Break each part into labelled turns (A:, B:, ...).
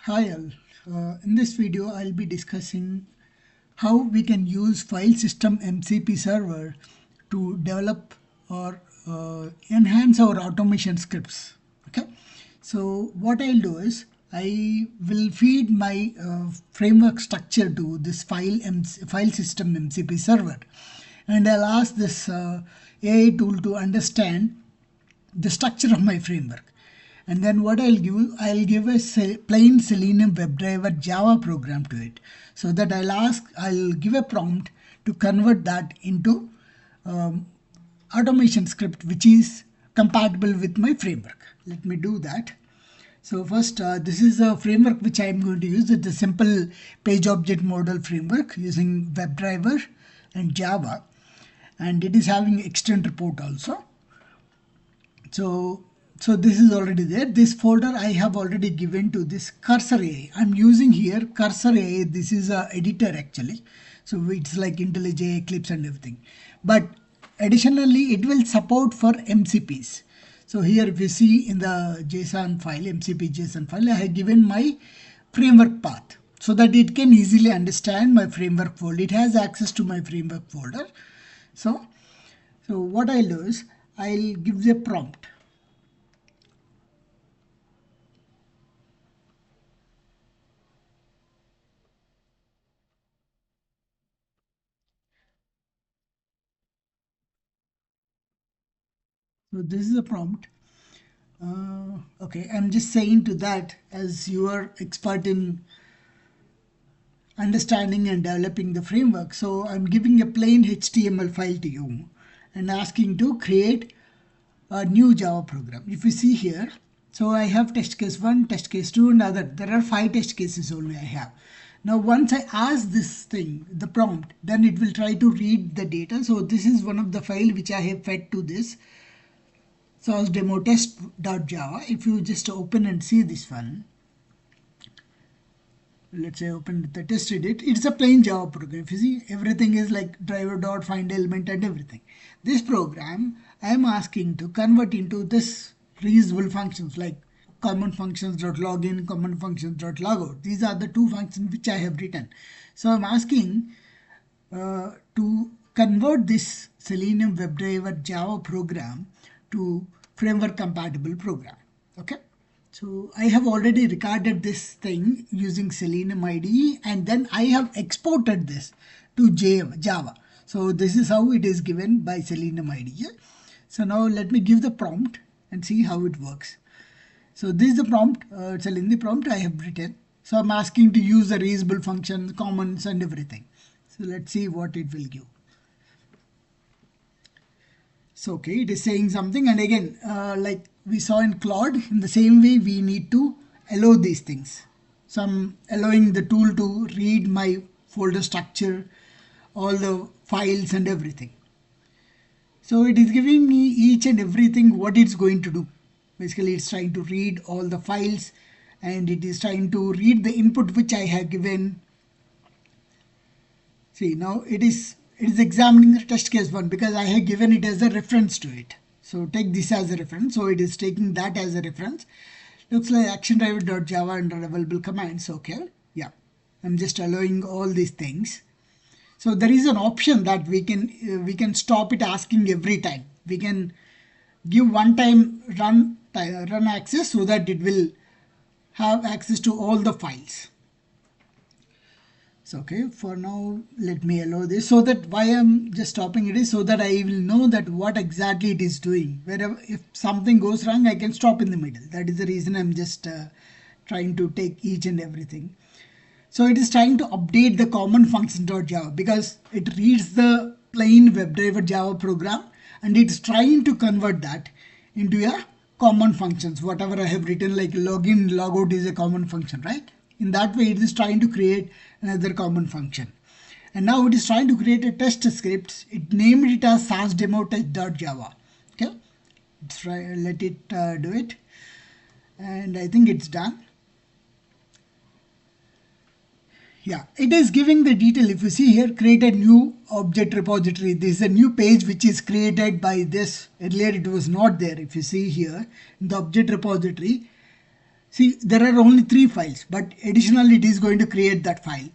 A: Hi all. In this video I'll be discussing how we can use File System MCP Server to develop or enhance our automation scripts. Okay, so what I'll do is I will feed my framework structure to this File System MCP Server, and I'll ask this AI tool to understand the structure of my framework. And then what I'll give a plain Selenium WebDriver Java program to it, so that I'll give a prompt to convert that into automation script which is compatible with my framework. Let me do that. So first, this is a framework which I'm going to use. It's a simple page object model framework using WebDriver and Java, and it is having extend report also. So this is already there. This folder I have already given to this Cursr AI. I'm using here Cursr AI. This is a editor actually. So it's like IntelliJ, Eclipse and everything. But additionally, it will support for MCPs. So here if you see in the JSON file, MCP JSON file, I have given my framework path so that it can easily understand my framework folder. It has access to my framework folder. So what I'll do is I'll give the prompt. So this is a prompt. Okay, I'm just saying to that, as you are expert in understanding and developing the framework, so I'm giving a plain HTML file to you and asking to create a new Java program. If you see here, so I have test case 1, test case 2 and other. There are 5 test cases only I have. Now once I ask this thing, the prompt, then it will try to read the data. So this is one of the file which I have fed to this source demo test.java. If you just open and see this one, let's say open the test edit, it's a plain Java program. If you see, everything is like driver.find element and everything. This program I am asking to convert into this reusable functions like common functions.login, common functions.logout. These are the 2 functions which I have written. So I'm asking to convert this Selenium WebDriver Java program to framework compatible program. Okay, so I have already recorded this thing using Selenium IDE, and then I have exported this to Java. So this is how it is given by Selenium IDE. So now let me give the prompt and see how it works. So this is the prompt. It's a lengthy prompt I have written. So I'm asking to use the reusable functions, commons and everything. So let's see what it will give. So okay, it is saying something, and again like we saw in Claude, in the same way we need to allow these things. So I'm allowing the tool to read my folder structure, all the files and everything. So it is giving me each and everything what it's going to do. Basically it's trying to read all the files, and it is trying to read the input which I have given. See, now it is examining the test case 1 because I have given it as a reference to it. So take this as a reference. So it is taking that as a reference. Looks like action driver.java under available commands. Okay, yeah, I'm just allowing all these things. So there is an option that we can stop it asking every time. We can give one time run access so that it will have access to all the files. So okay, for now let me allow this, so that why I'm just stopping it is so that I will know that what exactly it is doing. Wherever if something goes wrong, I can stop in the middle. That is the reason I'm just trying to take each and everything. So it is trying to update the common function.java because it reads the plain WebDriver Java program and it's trying to convert that into a common functions. Whatever I have written, like login, logout is a common function, right? In that way, it is trying to create another common function. And now it is trying to create a test script. It named it as source demo test.java. Okay, let's try, let it do it. And I think it's done. Yeah, it is giving the detail. If you see here, create a new object repository. This is a new page which is created by this. Earlier it was not there. If you see here in the object repository, See, there are only 3 files, but additionally it is going to create that file.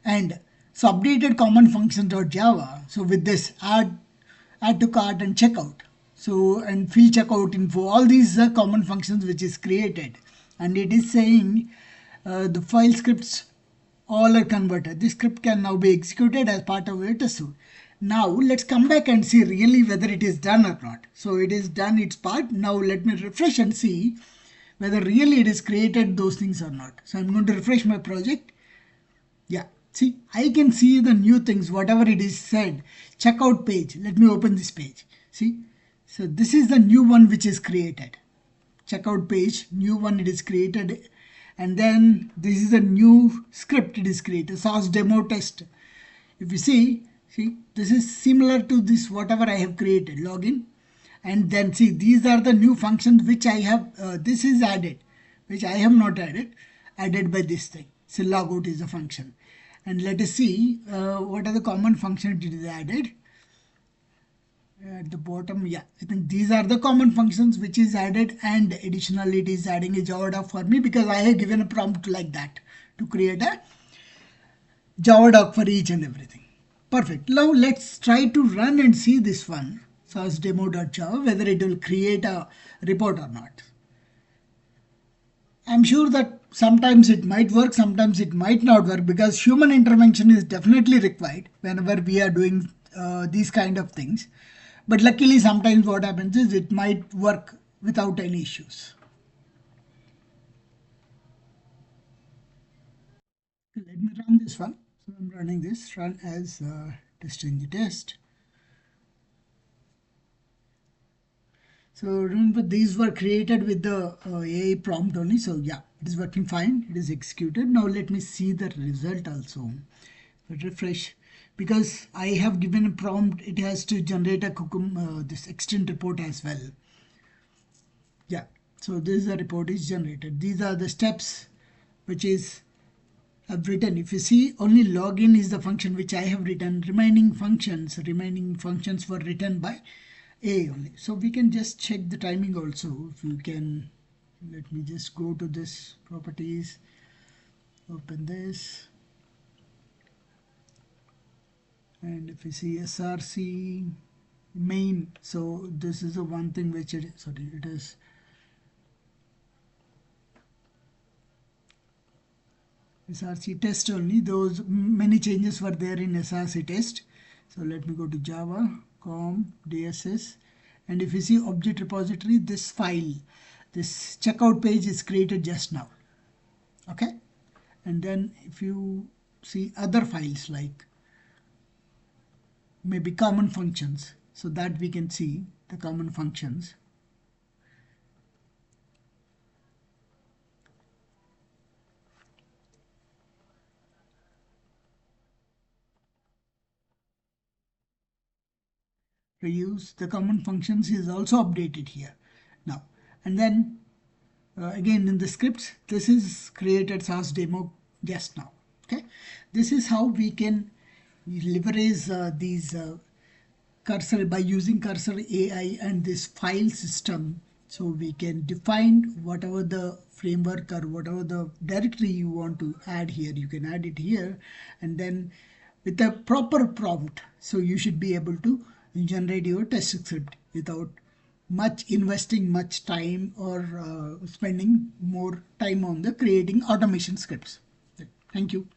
A: And so updated common functions.java. So with this add to cart and checkout. So and fill checkout info. All these are common functions which is created. And it is saying the file scripts all are converted. This script can now be executed as part of your test suite. Now let's come back and see really whether it is done or not. So it is done its part. Now let me refresh and see whether really it is created those things or not. So I'm going to refresh my project. Yeah, see, I can see the new things, whatever it is said. Checkout page. Let me open this page. See, so this is the new one which is created. Checkout page, new one it is created. And then this is a new script it is created, source demo test. If you see, this is similar to this whatever I have created, login. And then see, these are the new functions which I have, this is added, which I have not added by this thing. So logout is a function. And let us see what are the common functions it is added. At the bottom, yeah, I think these are the common functions which is added, and additionally it is adding a Java doc for me because I have given a prompt like that to create a Java doc for each and everything. Perfect. Now let's try to run and see this one, source demo.java, whether it will create a report or not. I'm sure that sometimes it might work, sometimes it might not work, because human intervention is definitely required whenever we are doing these kind of things. But luckily, sometimes what happens is it might work without any issues. Let me run this one. So I'm running this, run as testing the test. So remember, these were created with the AI prompt only. So yeah, it is working fine. It is executed. Now let me see the result also. Refresh. Because I have given a prompt, it has to generate a this extend report as well. Yeah, so this is the report is generated. These are the steps which is I've written. If you see, only login is the function which I have written. Remaining functions were written by A only. So we can just check the timing also. If you can, let me just go to this properties, open this. And if you see src main, so this is the one thing which it is src test only. Those many changes were there in src test. So let me go to java com dss, and if you see object repository, this file, this checkout page is created just now. Okay, and then if you see other files like maybe common functions, so that we can see the common functions. Reuse the common functions is also updated here now. And then again in the scripts, this is created source demo just now. Okay, this is how we can leverage these Cursr by using Cursr AI and this file system. So we can define whatever the framework or whatever the directory you want to add here, you can add it here, and then with a proper prompt, so you should be able to generate your test script without investing much time or spending more time on the creating automation scripts. Thank you.